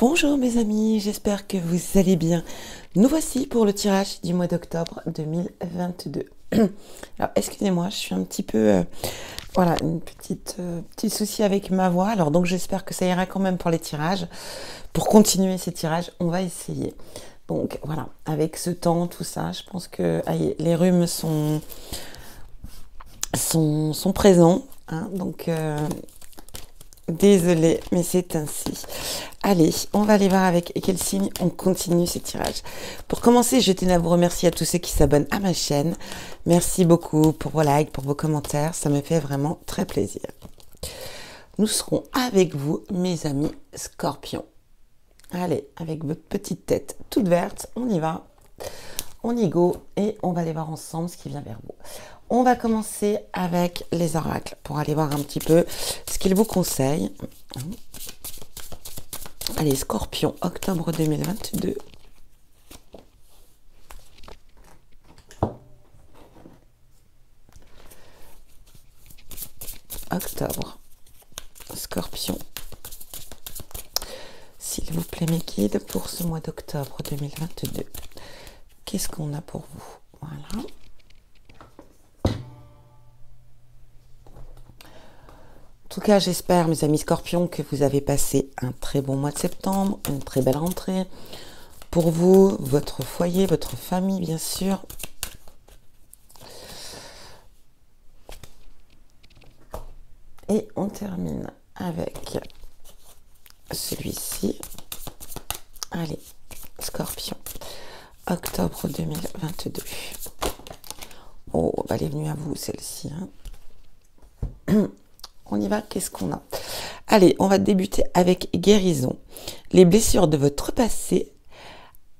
Bonjour mes amis, j'espère que vous allez bien. Nous voici pour le tirage du mois d'octobre 2022. Alors excusez-moi, je suis un petit peu... voilà, une petit souci avec ma voix. Alors donc j'espère que ça ira quand même pour les tirages. Pour continuer ces tirages, on va essayer. Donc voilà, avec ce temps, tout ça, je pense que les rhumes sont présents. Hein, donc... désolée, mais c'est ainsi. Allez, on va aller voir avec quel signe on continue ce tirage. Pour commencer, je tenais à vous remercier à tous ceux qui s'abonnent à ma chaîne. Merci beaucoup pour vos likes, pour vos commentaires. Ça me fait vraiment très plaisir. Nous serons avec vous, mes amis scorpions. Allez, avec votre petite tête toute verte, on y va. On y go et on va aller voir ensemble ce qui vient vers vous. On va commencer avec les oracles pour aller voir un petit peu ce qu'ils vous conseillent. Allez, Scorpion, octobre 2022. Octobre, Scorpion. S'il vous plaît, mes guides, pour ce mois d'octobre 2022. Qu'est-ce qu'on a pour vous? Voilà. En tout cas, j'espère, mes amis scorpions, que vous avez passé un très bon mois de septembre, une très belle rentrée. Pour vous, votre foyer, votre famille, bien sûr. Et on termine avec celui-ci. Allez, scorpion, octobre 2022. Oh, elle est venue à vous, celle-ci. Hein. On y va, qu'est-ce qu'on a? Allez, on va débuter avec guérison. Les blessures de votre passé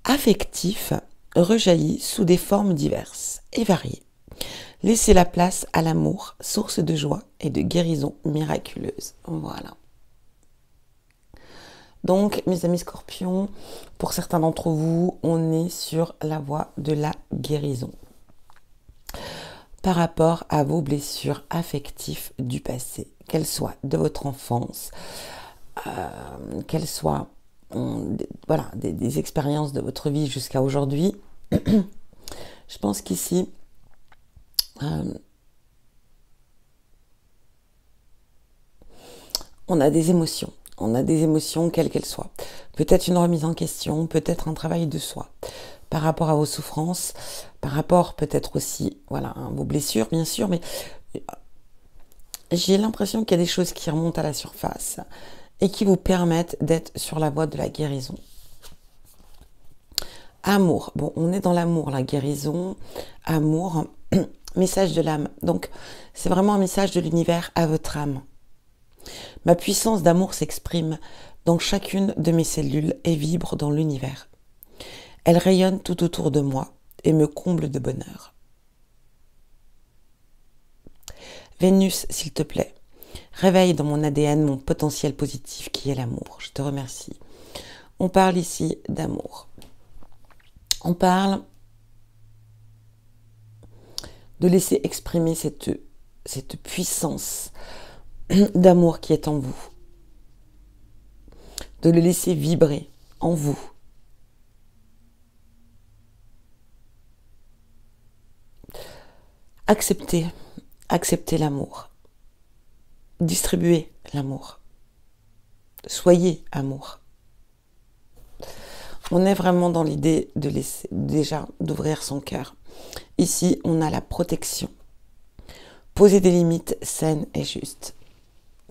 affectif rejaillissent sous des formes diverses et variées. Laissez la place à l'amour, source de joie et de guérison miraculeuse. Voilà. Donc, mes amis scorpions, pour certains d'entre vous, on est sur la voie de la guérison par rapport à vos blessures affectives du passé, qu'elles soient de votre enfance, qu'elles soient voilà, des expériences de votre vie jusqu'à aujourd'hui. Je pense qu'ici, on a des émotions. On a des émotions quelles qu'elles soient. Peut-être une remise en question, peut-être un travail de soi par rapport à vos souffrances, par rapport peut-être aussi voilà, à vos blessures, bien sûr, mais j'ai l'impression qu'il y a des choses qui remontent à la surface et qui vous permettent d'être sur la voie de la guérison. Amour. Bon, on est dans l'amour, la guérison, amour, message de l'âme. Donc, c'est vraiment un message de l'univers à votre âme. Ma puissance d'amour s'exprime dans chacune de mes cellules et vibre dans l'univers. Elle rayonne tout autour de moi et me comble de bonheur. Vénus, s'il te plaît, réveille dans mon ADN mon potentiel positif qui est l'amour. Je te remercie. On parle ici d'amour. On parle de laisser exprimer cette puissance d'amour qui est en vous. De le laisser vibrer en vous. Acceptez l'amour. Distribuez l'amour. Soyez amour. On est vraiment dans l'idée de laisser, déjà, d'ouvrir son cœur. Ici, on a la protection. Poser des limites saines et justes.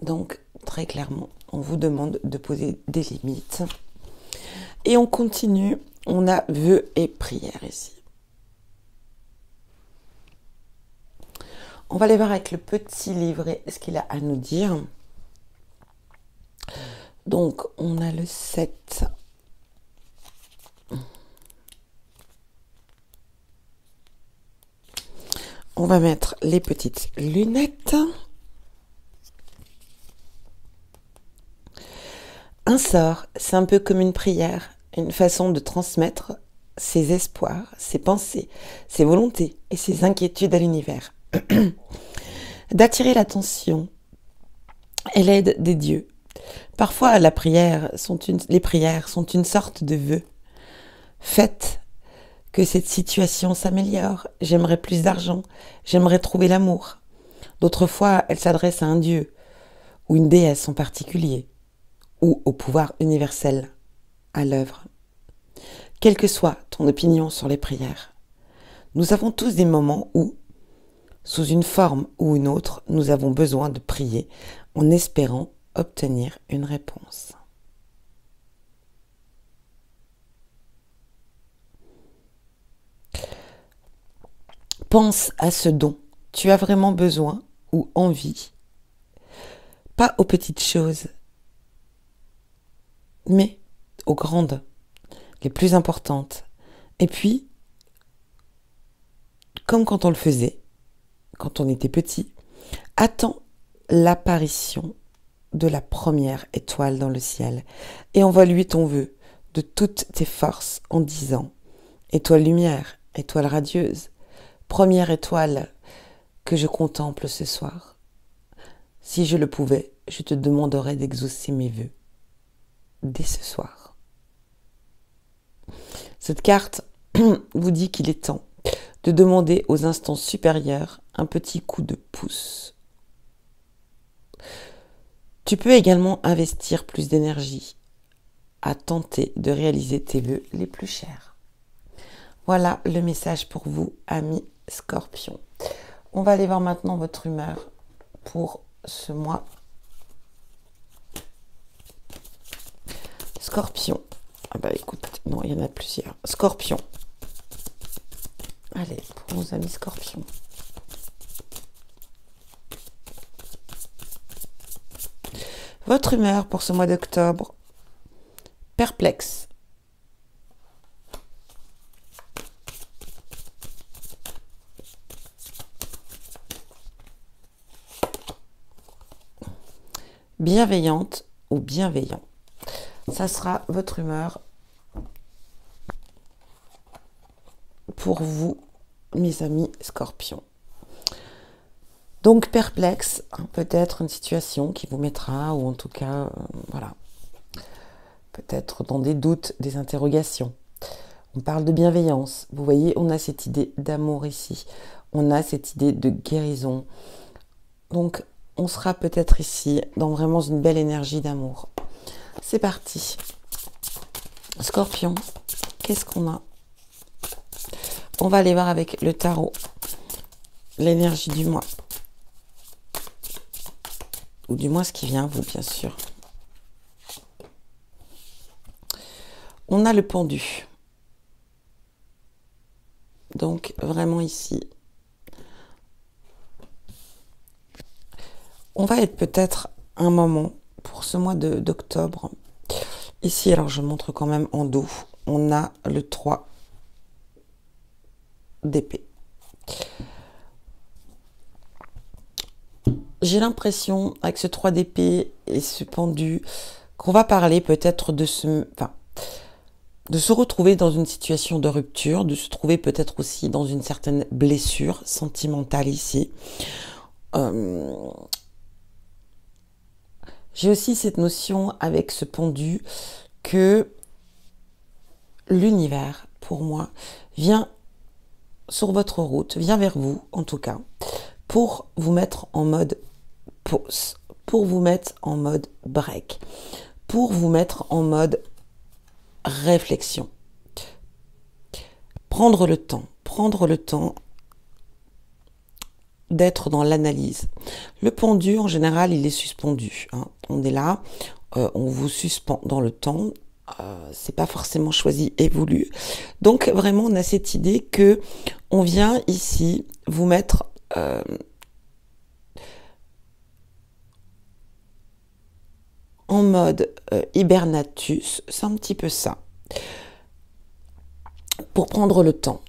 Donc, très clairement, on vous demande de poser des limites. Et on continue. On a vœux et prières ici. On va aller voir avec le petit livret ce qu'il a à nous dire. Donc, on a le 7. On va mettre les petites lunettes. Un sort, c'est un peu comme une prière, une façon de transmettre ses espoirs, ses pensées, ses volontés et ses inquiétudes à l'univers. D'attirer l'attention et l'aide des dieux Parfois, les prières sont une sorte de vœu. Faites que cette situation s'améliore. J'aimerais plus d'argent. J'aimerais trouver l'amour. D'autres fois, elles s'adressent à un dieu ou une déesse en particulier ou au pouvoir universel à l'œuvre. Quelle que soit ton opinion sur les prières, nous avons tous des moments où, sous une forme ou une autre, nous avons besoin de prier en espérant obtenir une réponse. Pense à ce dont tu as vraiment besoin ou envie, pas aux petites choses, mais aux grandes, les plus importantes. Et puis, comme quand on le faisait, quand on était petit, attends l'apparition de la première étoile dans le ciel et envoie-lui ton vœu de toutes tes forces en disant « Étoile lumière, étoile radieuse, première étoile que je contemple ce soir. Si je le pouvais, je te demanderais d'exaucer mes vœux dès ce soir. » Cette carte vous dit qu'il est temps de demander aux instances supérieures un petit coup de pouce. Tu peux également investir plus d'énergie à tenter de réaliser tes vœux les plus chers. Voilà le message pour vous, amis Scorpion. On va aller voir maintenant votre humeur pour ce mois. Scorpion. Ah bah écoute, non, il y en a plusieurs. Scorpion. Allez, pour nos amis Scorpions. Votre humeur pour ce mois d'octobre. Perplexe. Bienveillante ou bienveillant. Ça sera votre humeur pour vous, mes amis Scorpions. Donc perplexe, peut-être une situation qui vous mettra, ou en tout cas, voilà, peut-être dans des doutes, des interrogations. On parle de bienveillance. Vous voyez, on a cette idée d'amour ici. On a cette idée de guérison. Donc, on sera peut-être ici dans vraiment une belle énergie d'amour. C'est parti. Scorpion, qu'est-ce qu'on a? On va aller voir avec le tarot l'énergie du mois. Ou du moins ce qui vient à vous, bien sûr. On a le pendu. Donc, vraiment ici. On va être peut-être un moment pour ce mois d'octobre. Ici, alors je montre quand même en dos. On a le 3 d'épée. J'ai l'impression, avec ce 3 d'épée et ce pendu, qu'on va parler peut-être de se retrouver dans une situation de rupture, de se trouver peut-être aussi dans une certaine blessure sentimentale ici. J'ai aussi cette notion avec ce pendu que l'univers, pour moi, vient sur votre route, vient vers vous en tout cas, pour vous mettre en mode pause, pour vous mettre en mode break, pour vous mettre en mode réflexion. Prendre le temps d'être dans l'analyse. Le pendu, en général, il est suspendu. On est là, on vous suspend dans le temps. C'est pas forcément choisi et voulu. Donc vraiment, on a cette idée que on vient ici vous mettre en mode hibernatus. C'est un petit peu ça. Pour prendre le temps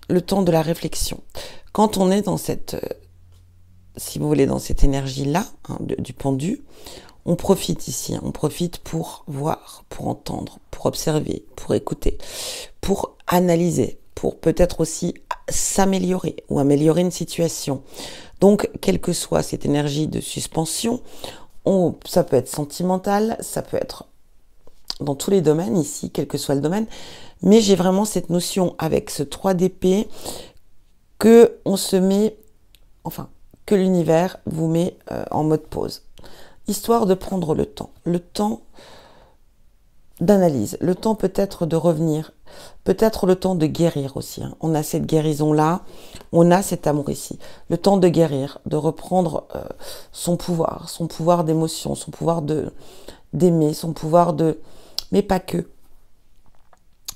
de la réflexion. Quand on est dans cette si vous voulez, dans cette énergie-là, du pendu, on profite ici, on profite pour voir, pour entendre, pour observer, pour écouter, pour analyser, pour peut-être aussi s'améliorer ou améliorer une situation. Donc, quelle que soit cette énergie de suspension, Ça peut être sentimental, ça peut être dans tous les domaines ici, quel que soit le domaine. Mais j'ai vraiment cette notion avec ce 3 d'épée que on se met, enfin, que l'univers vous met en mode pause. Histoire de prendre le temps d'analyse, le temps peut-être de revenir, peut-être le temps de guérir aussi. Hein. On a cette guérison-là, on a cet amour ici. Le temps de guérir, de reprendre son pouvoir d'émotion, son pouvoir d'aimer, son pouvoir de... Mais pas que.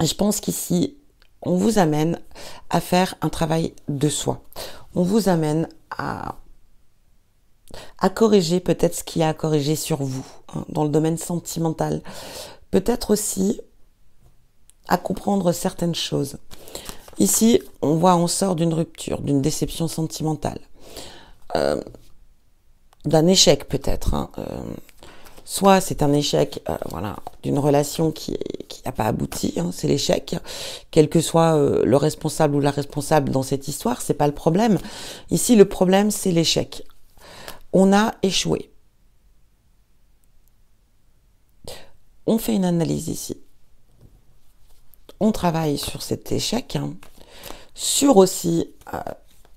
Et je pense qu'ici, on vous amène à faire un travail de soi. On vous amène à corriger peut-être ce qu'il y a à corriger sur vous, hein, dans le domaine sentimental. Peut-être aussi à comprendre certaines choses. Ici, on sort d'une rupture, d'une déception sentimentale, d'un échec peut-être. Hein, soit c'est un échec voilà, d'une relation qui n'a pas abouti, hein, c'est l'échec. Quel que soit le responsable ou la responsable dans cette histoire, c'est pas le problème. Ici, le problème, c'est l'échec. On a échoué. On fait une analyse ici. On travaille sur cet échec, hein, sur aussi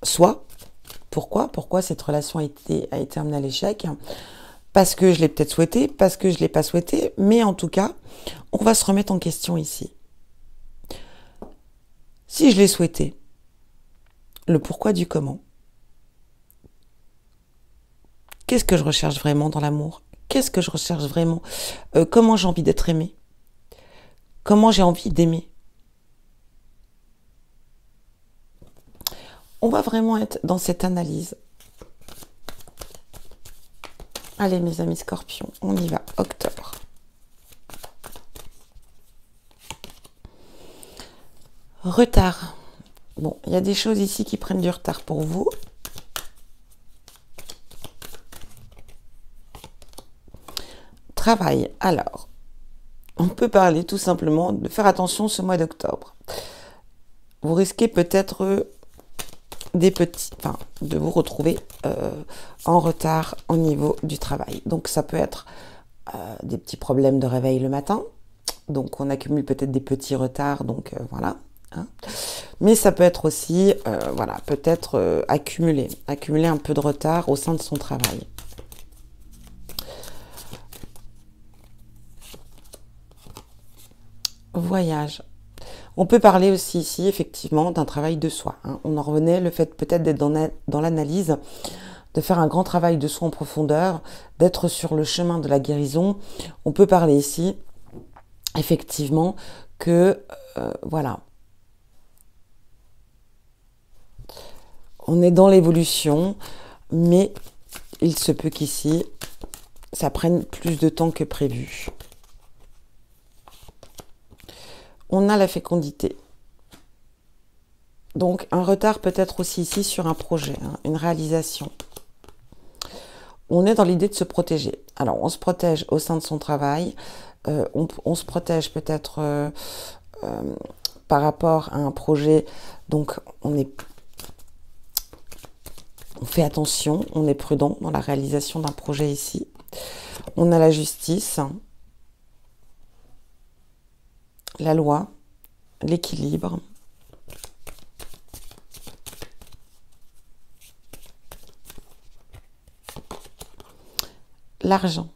soi. Pourquoi cette relation a été amenée à l'échec? Parce que je l'ai peut-être souhaité, parce que je ne l'ai pas souhaité, mais en tout cas, on va se remettre en question ici. Si je l'ai souhaité, le pourquoi du comment. Qu'est-ce que je recherche vraiment dans l'amour? Qu'est-ce que je recherche vraiment? Comment j'ai envie d'être aimée? Comment j'ai envie d'aimer? On va vraiment être dans cette analyse. Allez mes amis scorpions, on y va, octobre. Retard. Bon, il y a des choses ici qui prennent du retard pour vous. Travail. Alors, on peut parler tout simplement de faire attention ce mois d'octobre. Vous risquez peut-être de vous retrouver en retard au niveau du travail. Donc ça peut être des petits problèmes de réveil le matin. Donc on accumule peut-être des petits retards, donc voilà. Hein. Mais ça peut être aussi, voilà, peut-être accumuler un peu de retard au sein de son travail. Voyage. On peut parler aussi ici, effectivement, d'un travail de soi. Hein. On en revenait, le fait peut-être d'être dans l'analyse, de faire un grand travail de soi en profondeur, d'être sur le chemin de la guérison. On peut parler ici, effectivement, que, voilà, on est dans l'évolution, mais il se peut qu'ici, ça prenne plus de temps que prévu. On a la fécondité. Donc un retard peut être aussi ici sur un projet, hein, une réalisation. On est dans l'idée de se protéger. Alors on se protège au sein de son travail, on se protège peut-être par rapport à un projet, donc on fait attention, on est prudent dans la réalisation d'un projet ici. On a la justice, la loi, l'équilibre. L'argent.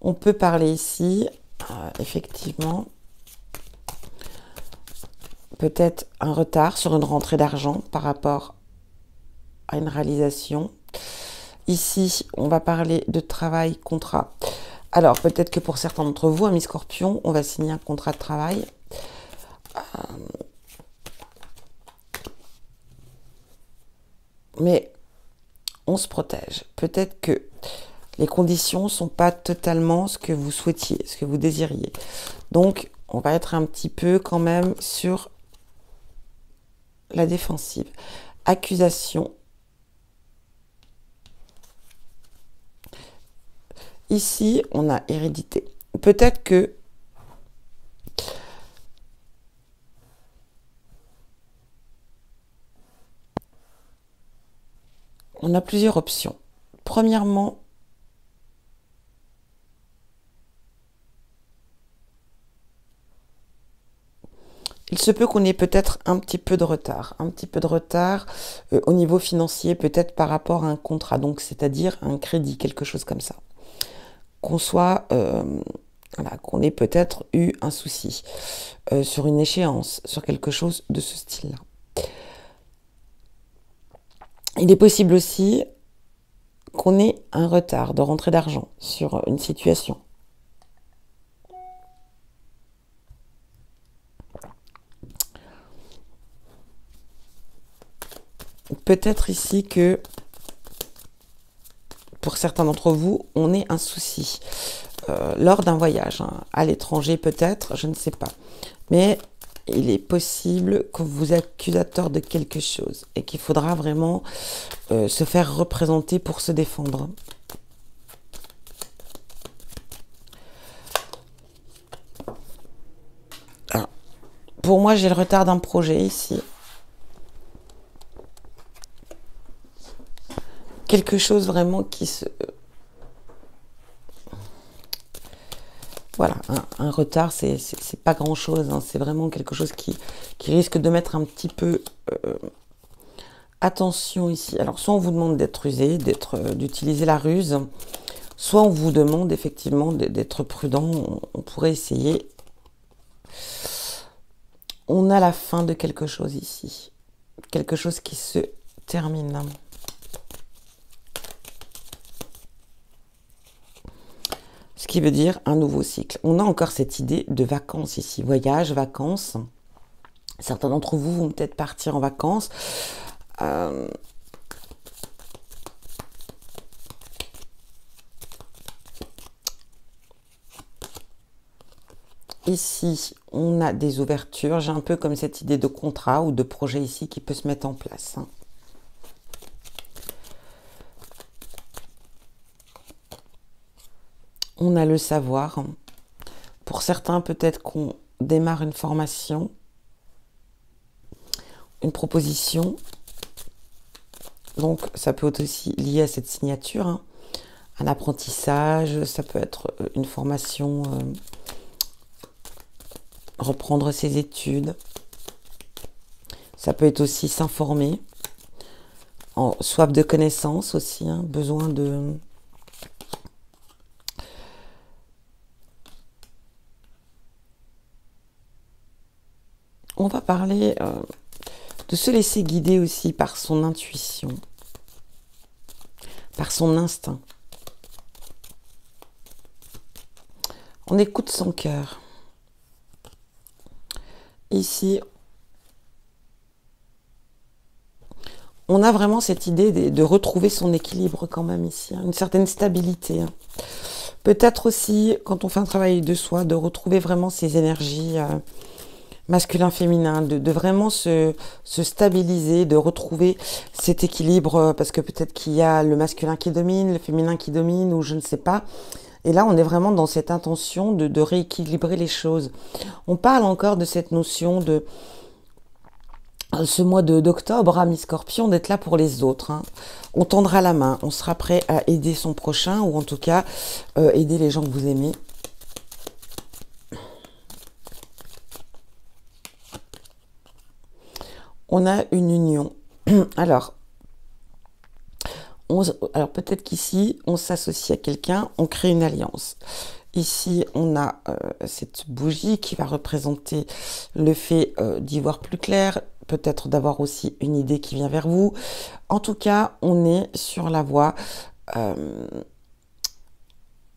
On peut parler ici, effectivement, peut-être un retard sur une rentrée d'argent par rapport à une réalisation. Ici, on va parler de travail, contrat. Alors, peut-être que pour certains d'entre vous, amis scorpions, on va signer un contrat de travail. Mais on se protège. Peut-être que les conditions ne sont pas totalement ce que vous souhaitiez, ce que vous désiriez. Donc, on va être un petit peu quand même sur la défensive. Accusation. Ici, on a hérédité. Peut-être que on a plusieurs options. Premièrement, il se peut qu'on ait peut-être un petit peu de retard, au niveau financier, peut-être par rapport à un contrat, donc c'est-à-dire un crédit, quelque chose comme ça. Qu'on soit, voilà, qu'on ait peut-être eu un souci sur une échéance, sur quelque chose de ce style-là. Il est possible aussi qu'on ait un retard de rentrée d'argent sur une situation. Peut-être ici que, pour certains d'entre vous, on ait un souci lors d'un voyage, hein, à l'étranger peut-être, je ne sais pas. Mais il est possible que vous accusez à tort de quelque chose et qu'il faudra vraiment se faire représenter pour se défendre. Alors, pour moi, j'ai le retard d'un projet ici. Quelque chose vraiment qui se... Voilà, un retard, c'est pas grand-chose, hein, c'est vraiment quelque chose qui risque de mettre un petit peu attention ici. Alors, soit on vous demande d'être rusé, d'utiliser la ruse, soit on vous demande effectivement d'être prudent, on pourrait essayer. On a la fin de quelque chose ici, quelque chose qui se termine. Ce qui veut dire un nouveau cycle. On a encore cette idée de vacances ici. Voyage, vacances. Certains d'entre vous vont peut-être partir en vacances. Ici, on a des ouvertures. J'ai un peu comme cette idée de contrat ou de projet ici qui peut se mettre en place. On a le savoir. Pour certains, peut-être qu'on démarre une formation, une proposition. Donc, ça peut être aussi lié à cette signature. Hein. Un apprentissage, ça peut être une formation, reprendre ses études. Ça peut être aussi s'informer. Soif de connaissances aussi, hein, besoin de... On va parler de se laisser guider aussi par son intuition, par son instinct. On écoute son cœur. Ici, on a vraiment cette idée de retrouver son équilibre quand même ici, hein, une certaine stabilité. Hein. Peut-être aussi, quand on fait un travail de soi, de retrouver vraiment ses énergies masculin-féminin, de vraiment se stabiliser, de retrouver cet équilibre, parce que peut-être qu'il y a le masculin qui domine, le féminin qui domine, ou je ne sais pas. Et là, on est vraiment dans cette intention de rééquilibrer les choses. On parle encore de cette notion de ce mois d'octobre, à mi-scorpion, d'être là pour les autres. Hein. On tendra la main, on sera prêt à aider son prochain, ou en tout cas, aider les gens que vous aimez. On a une union. Alors peut-être qu'ici, on s'associe à quelqu'un, on crée une alliance. Ici, on a cette bougie qui va représenter le fait d'y voir plus clair, peut-être d'avoir aussi une idée qui vient vers vous. En tout cas, on est sur la voie de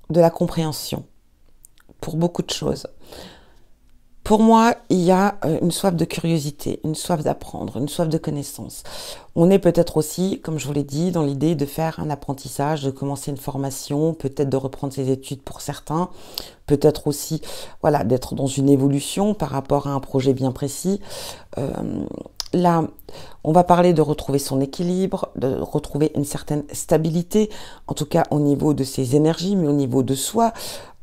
la compréhension pour beaucoup de choses. Pour moi, il y a une soif de curiosité, une soif d'apprendre, une soif de connaissance. On est peut-être aussi, comme je vous l'ai dit, dans l'idée de faire un apprentissage, de commencer une formation, peut-être de reprendre ses études pour certains, peut-être aussi voilà, d'être dans une évolution par rapport à un projet bien précis. Là, on va parler de retrouver son équilibre, de retrouver une certaine stabilité, en tout cas au niveau de ses énergies, mais au niveau de soi.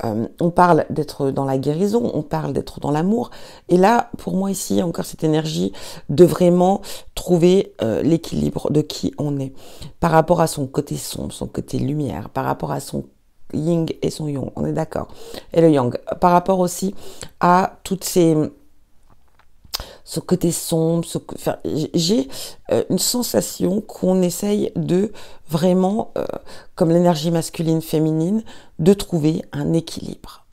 On parle d'être dans la guérison, on parle d'être dans l'amour. Et là, pour moi ici, encore cette énergie de vraiment trouver l'équilibre de qui on est. Par rapport à son côté sombre, son côté lumière, par rapport à son yin et son yang, on est d'accord. Et le yang. Par rapport aussi à toutes ce côté sombre, enfin, j'ai une sensation qu'on essaye de vraiment, comme l'énergie masculine, féminine, de trouver un équilibre.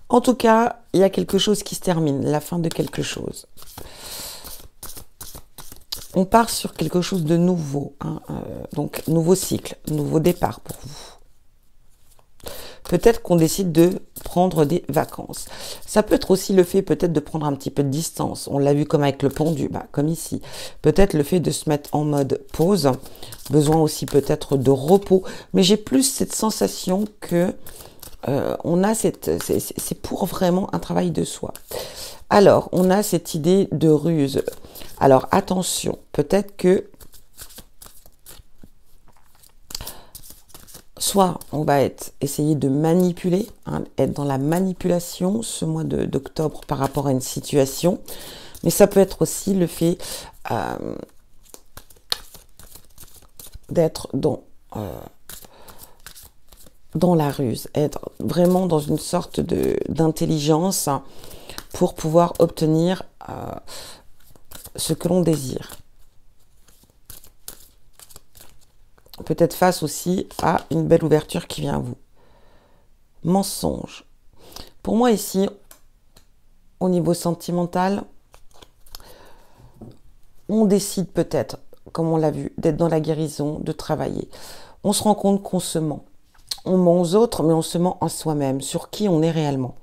En tout cas, il y a quelque chose qui se termine, la fin de quelque chose. On part sur quelque chose de nouveau, hein, donc nouveau cycle, nouveau départ pour vous. Peut-être qu'on décide de prendre des vacances. Ça peut être aussi le fait peut-être de prendre un petit peu de distance. On l'a vu comme avec le pendu, comme ici. Peut-être le fait de se mettre en mode pause. Besoin aussi peut-être de repos. Mais j'ai plus cette sensation que on a c'est pour vraiment un travail de soi. Alors, on a cette idée de ruse. Alors, attention, peut-être que soit on va essayer de manipuler, hein, être dans la manipulation ce mois d'octobre par rapport à une situation, mais ça peut être aussi le fait d'être dans la ruse, être vraiment dans une sorte d'intelligence pour pouvoir obtenir ce que l'on désire. Peut-être face aussi à une belle ouverture qui vient à vous. Mensonge. Pour moi ici, au niveau sentimental, on décide peut-être, comme on l'a vu, d'être dans la guérison, de travailler. On se rend compte qu'on se ment. On ment aux autres, mais on se ment en soi-même, sur qui on est réellement.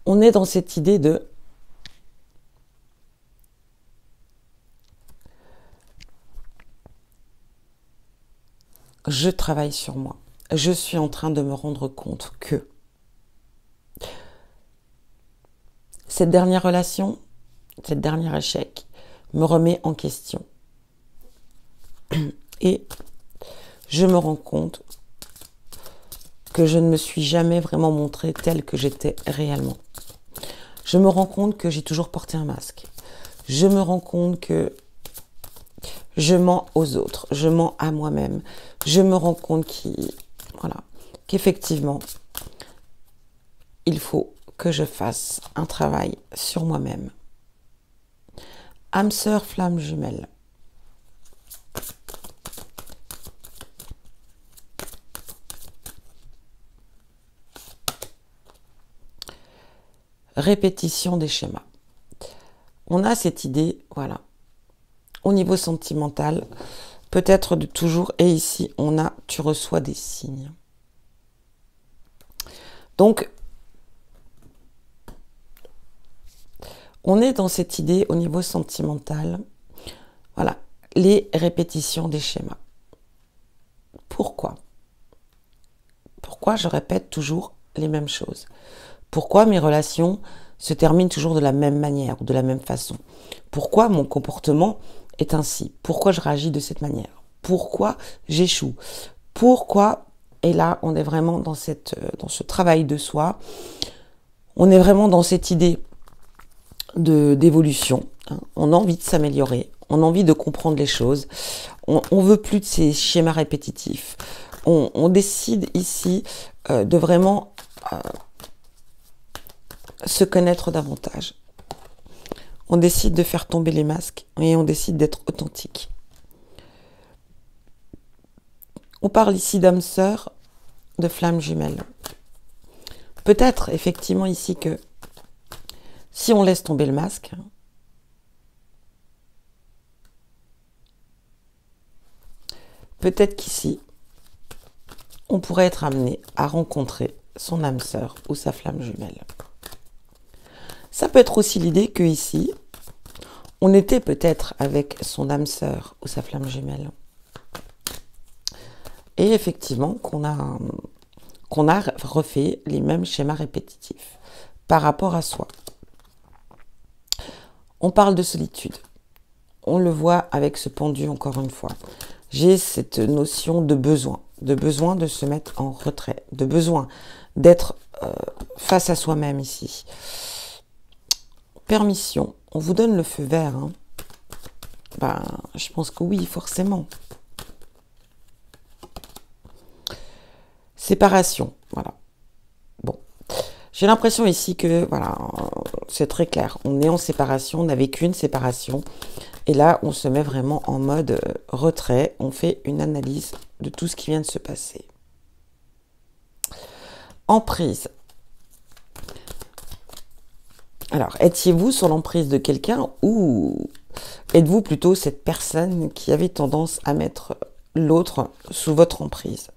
On est dans cette idée de je travaille sur moi. Je suis en train de me rendre compte que cette dernière relation, cette dernière échec, me remet en question. Et je me rends compte que je ne me suis jamais vraiment montrée telle que j'étais réellement. Je me rends compte que j'ai toujours porté un masque. Je me rends compte que je mens aux autres, je mens à moi-même. Je me rends compte qu'effectivement, il faut que je fasse un travail sur moi-même. Âme sœur, flamme jumelle. Répétition des schémas. On a cette idée, voilà, au niveau sentimental, peut-être de toujours, et ici, on a, tu reçois des signes. Donc, on est dans cette idée au niveau sentimental, voilà, les répétitions des schémas. Pourquoi? Pourquoi je répète toujours les mêmes choses? Pourquoi mes relations se terminent toujours de la même manière ou de la même façon? Pourquoi mon comportement est ainsi? Pourquoi je réagis de cette manière? Pourquoi j'échoue? Pourquoi? Et là, on est vraiment dans ce travail de soi. On est vraiment dans cette idée d'évolution. On a envie de s'améliorer. On a envie de comprendre les choses. On veut plus de ces schémas répétitifs. On décide ici de vraiment se connaître davantage. On décide de faire tomber les masques et on décide d'être authentique. On parle ici d'âme sœur, de flamme jumelle. Peut-être effectivement ici que si on laisse tomber le masque, peut-être qu'ici, on pourrait être amené à rencontrer son âme sœur ou sa flamme jumelle. Ça peut être aussi l'idée que ici, on était peut-être avec son âme sœur ou sa flamme jumelle. Et effectivement, qu'on a refait les mêmes schémas répétitifs. par rapport à soi. On parle de solitude. On le voit avec ce pendu encore une fois. J'ai cette notion de besoin de se mettre en retrait, de besoin d'être face à soi-même ici. Permission, on vous donne le feu vert. Hein. Ben, je pense que oui, forcément. Séparation, voilà. Bon, j'ai l'impression ici que, voilà, c'est très clair. On est en séparation, on a vécu une séparation. Et là, on se met vraiment en mode retrait. On fait une analyse de tout ce qui vient de se passer. Emprise. Alors, étiez-vous sur l'emprise de quelqu'un ou êtes-vous plutôt cette personne qui avait tendance à mettre l'autre sous votre emprise?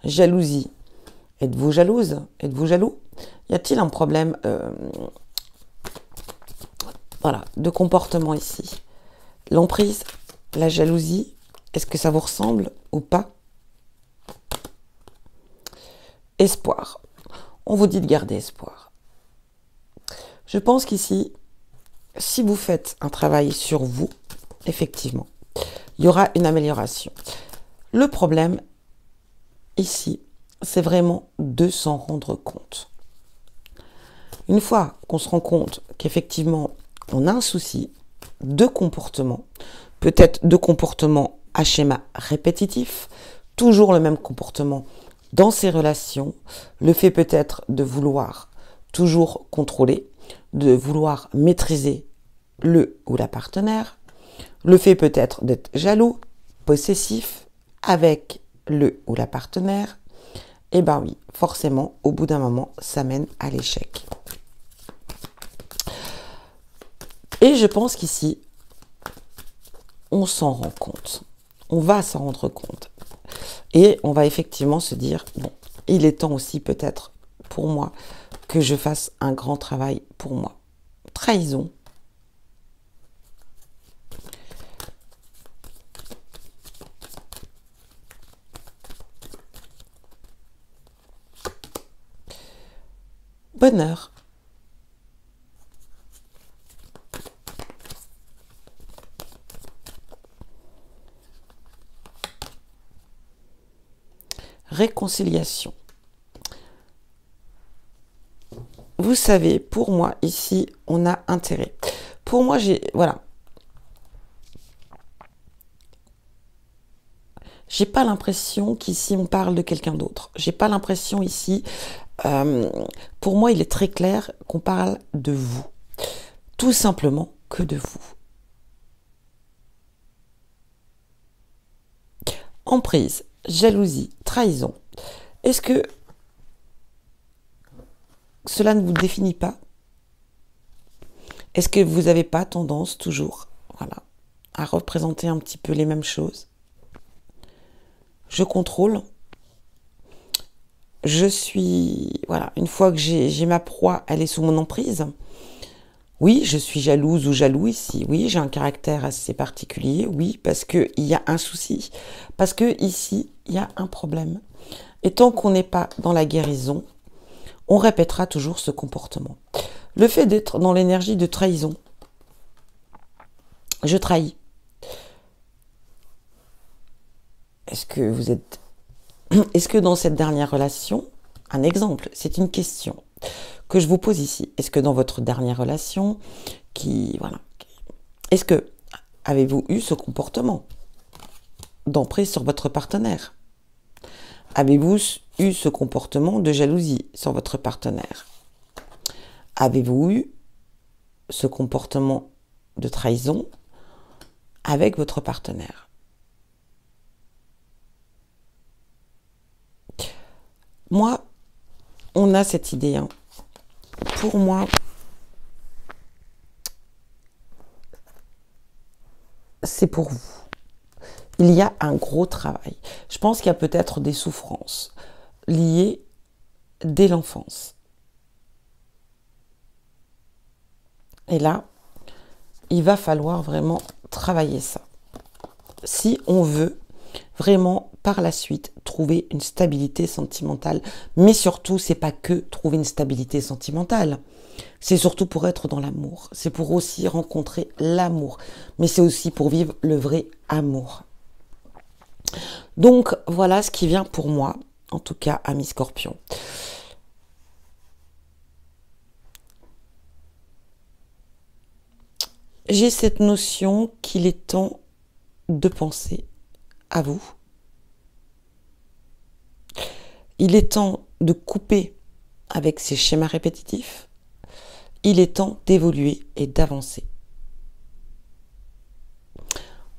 Jalousie. Êtes-vous jalouse? Êtes-vous jaloux? Y a-t-il un problème voilà, de comportement ici? L'emprise, la jalousie, est-ce que ça vous ressemble ou pas? Espoir. On vous dit de garder espoir. Je pense qu'ici, si vous faites un travail sur vous, effectivement, il y aura une amélioration. Le problème, ici, c'est vraiment de s'en rendre compte. Une fois qu'on se rend compte qu'effectivement, on a un souci de comportement, peut-être de comportement à schéma répétitif, toujours le même comportement dans ses relations, le fait peut-être de vouloir toujours contrôler, de vouloir maîtriser le ou la partenaire, le fait peut-être d'être jaloux, possessif avec le ou la partenaire, et ben oui, forcément, au bout d'un moment, ça mène à l'échec. Et je pense qu'ici, on s'en rend compte. On va s'en rendre compte. Et on va effectivement se dire, bon, il est temps aussi peut-être pour moi que je fasse un grand travail pour moi. Trahison. Bonheur. Réconciliation. Vous savez, pour moi, ici, on a intérêt. Pour moi, voilà. J'ai pas l'impression qu'ici, on parle de quelqu'un d'autre. J'ai pas l'impression ici, pour moi, il est très clair qu'on parle de vous. Tout simplement que de vous. Emprise, jalousie, trahison. Est-ce que cela ne vous définit pas? Est-ce que vous n'avez pas tendance toujours, voilà, à représenter un petit peu les mêmes choses? Je contrôle. Je suis, voilà, une fois que j'ai ma proie, elle est sous mon emprise. Oui, je suis jalouse ou jaloux ici. Oui, j'ai un caractère assez particulier. Oui, parce qu'il y a un souci. Parce que ici, il y a un problème. Et tant qu'on n'est pas dans la guérison, on répétera toujours ce comportement. Le fait d'être dans l'énergie de trahison. Je trahis. Est-ce que dans cette dernière relation, un exemple, c'est une question que je vous pose ici. Est-ce que dans votre dernière relation, est-ce que avez-vous eu ce comportement d'emprise sur votre partenaire? Avez-vous eu ce comportement de jalousie sur votre partenaire? Avez-vous eu ce comportement de trahison avec votre partenaire? Moi, on a cette idée. Hein. Pour moi, c'est pour vous. Il y a un gros travail. Je pense qu'il y a peut-être des souffrances liées dès l'enfance. Et là, il va falloir vraiment travailler ça. Si on veut vraiment par la suite trouver une stabilité sentimentale. Mais surtout, c'est pas que trouver une stabilité sentimentale. C'est surtout pour être dans l'amour. C'est pour aussi rencontrer l'amour. Mais c'est aussi pour vivre le vrai amour. Donc, voilà ce qui vient pour moi, en tout cas, amis Scorpions. J'ai cette notion qu'il est temps de penser à vous. Il est temps de couper avec ces schémas répétitifs. Il est temps d'évoluer et d'avancer.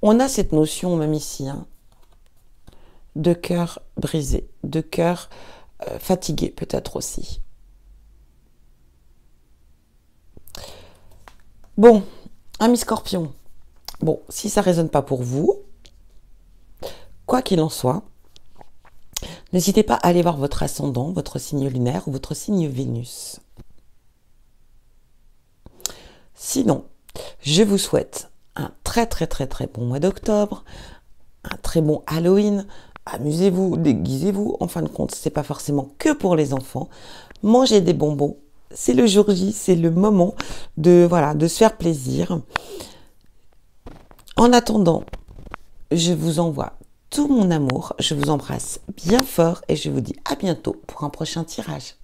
On a cette notion, même ici, hein, de cœur brisé, de cœur fatigué peut-être aussi. Bon, amis Scorpions, bon, si ça ne résonne pas pour vous, quoi qu'il en soit, n'hésitez pas à aller voir votre ascendant, votre signe lunaire ou votre signe Vénus. Sinon, je vous souhaite un très bon mois d'octobre, un très bon Halloween. Amusez-vous, déguisez-vous. En fin de compte, c'est pas forcément que pour les enfants. Mangez des bonbons. C'est le jour J, c'est le moment de se faire plaisir. En attendant, je vous envoie tout mon amour. Je vous embrasse bien fort et je vous dis à bientôt pour un prochain tirage.